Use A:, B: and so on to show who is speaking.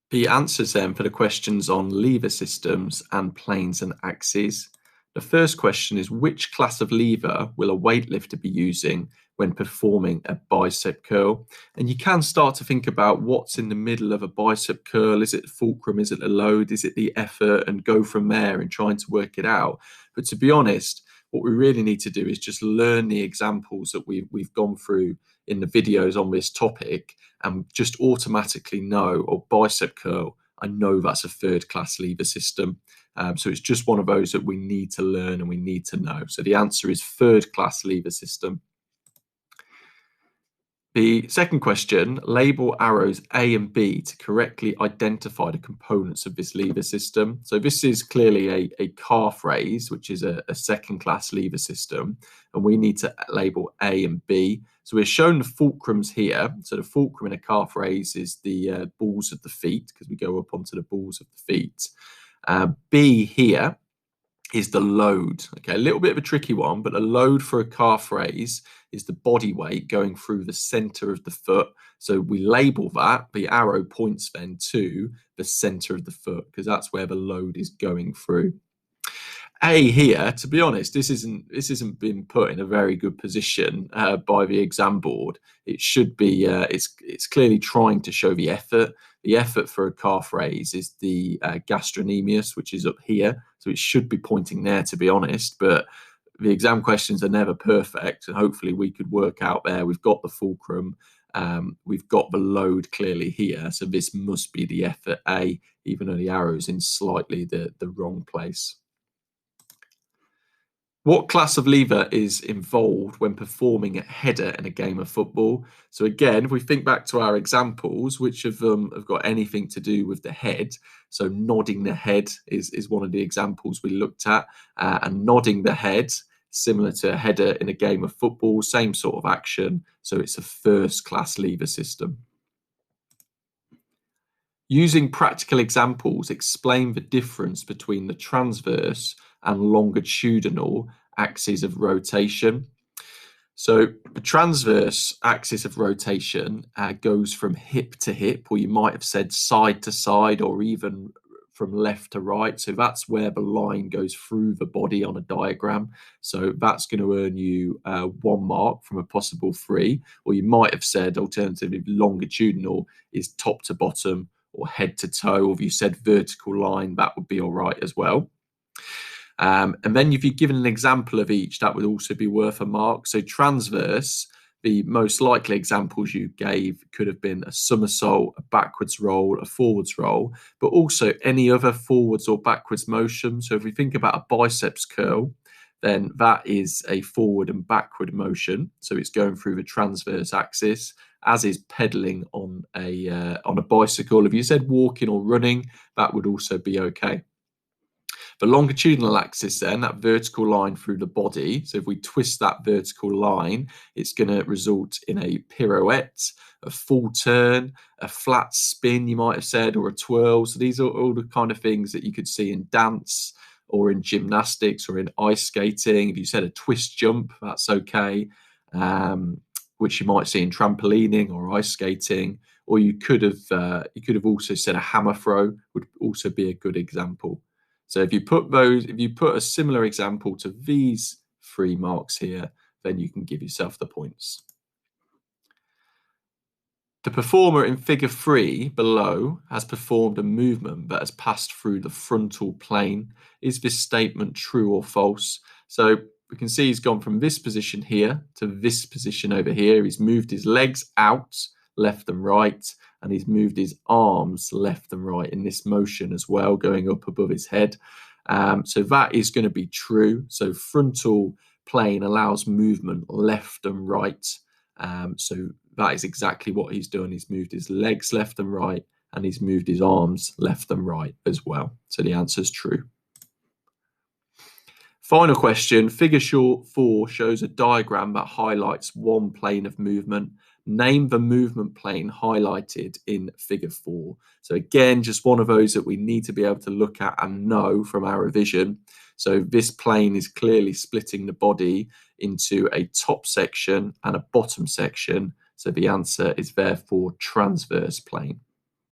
A: The answers then for the questions on lever systems and planes and axes. The first question is, which class of lever will a weightlifter be using when performing a bicep curl? And you can start to think about what's in the middle of a bicep curl. Is it the fulcrum? Is it the load? Is it the effort? And go from there and trying to work it out. But to be honest, what we really need to do is just learn the examples that we've gone through in the videos on this topic and just automatically know, or bicep curl, I know that's a third class lever system. So it's just one of those that we need to learn and we need to know. So the answer is third class lever system. The second question, label arrows A and B to correctly identify the components of this lever system. So this is clearly a calf raise, which is a second class lever system, and we need to label A and B. So we're shown the fulcrums here. So the fulcrum in a calf raise is the balls of the feet, because we go up onto the balls of the feet. B here is the load. Okay, a little bit of a tricky one, but a load for a calf raise is the body weight going through the center of the foot. So we label that, the arrow points then to the center of the foot, because that's where the load is going through. A here, to be honest, this isn't been put in a very good position by the exam board. It should be. It's clearly trying to show the effort. The effort for a calf raise is the gastrocnemius, which is up here. So it should be pointing there, to be honest. But the exam questions are never perfect, and hopefully we could work out there. We've got the fulcrum. We've got the load clearly here. So this must be the effort A, even though the arrow's in slightly the wrong place. What class of lever is involved when performing a header in a game of football? So again, if we think back to our examples, which of them have got anything to do with the head? So nodding the head is one of the examples we looked at. And nodding the head, similar to a header in a game of football, same sort of action. So it's a first class lever system. Using practical examples, explain the difference between the transverse and longitudinal axes of rotation. So the transverse axis of rotation goes from hip to hip, or you might have said side to side, or even from left to right. So that's where the line goes through the body on a diagram. So that's going to earn you 1 mark from a possible 3. Or you might have said, alternatively, longitudinal is top to bottom or head to toe, or if you said vertical line, that would be all right as well. And then if you've given an example of each, that would also be worth a mark. So transverse, the most likely examples you gave could have been a somersault, a backwards roll, a forwards roll, but also any other forwards or backwards motion. So if we think about a biceps curl, then that is a forward and backward motion. So it's going through the transverse axis, as is pedaling on a bicycle. If you said walking or running, that would also be okay. The longitudinal axis then, that vertical line through the body. So if we twist that vertical line, it's going to result in a pirouette, a full turn, a flat spin, you might have said, or a twirl. So these are all the kind of things that you could see in dance or in gymnastics or in ice skating. If you said a twist jump, that's okay, which you might see in trampolining or ice skating. Or you could have also said a hammer throw would also be a good example. So if you put a similar example to these 3 marks here, then you can give yourself the points. The performer in figure 3 below has performed a movement that has passed through the frontal plane. Is this statement true or false? So we can see he's gone from this position here to this position over here. He's moved his legs out, left and right, and he's moved his arms left and right in this motion as well, going up above his head. So that is going to be true. So frontal plane allows movement left and right. So that is exactly what he's done. He's moved his legs left and right, and he's moved his arms left and right as well. So the answer is true. Final question, figure 4 shows a diagram that highlights one plane of movement. Name the movement plane highlighted in figure 4. So again, just one of those that we need to be able to look at and know from our revision. So this plane is clearly splitting the body into a top section and a bottom section. So the answer is therefore transverse plane.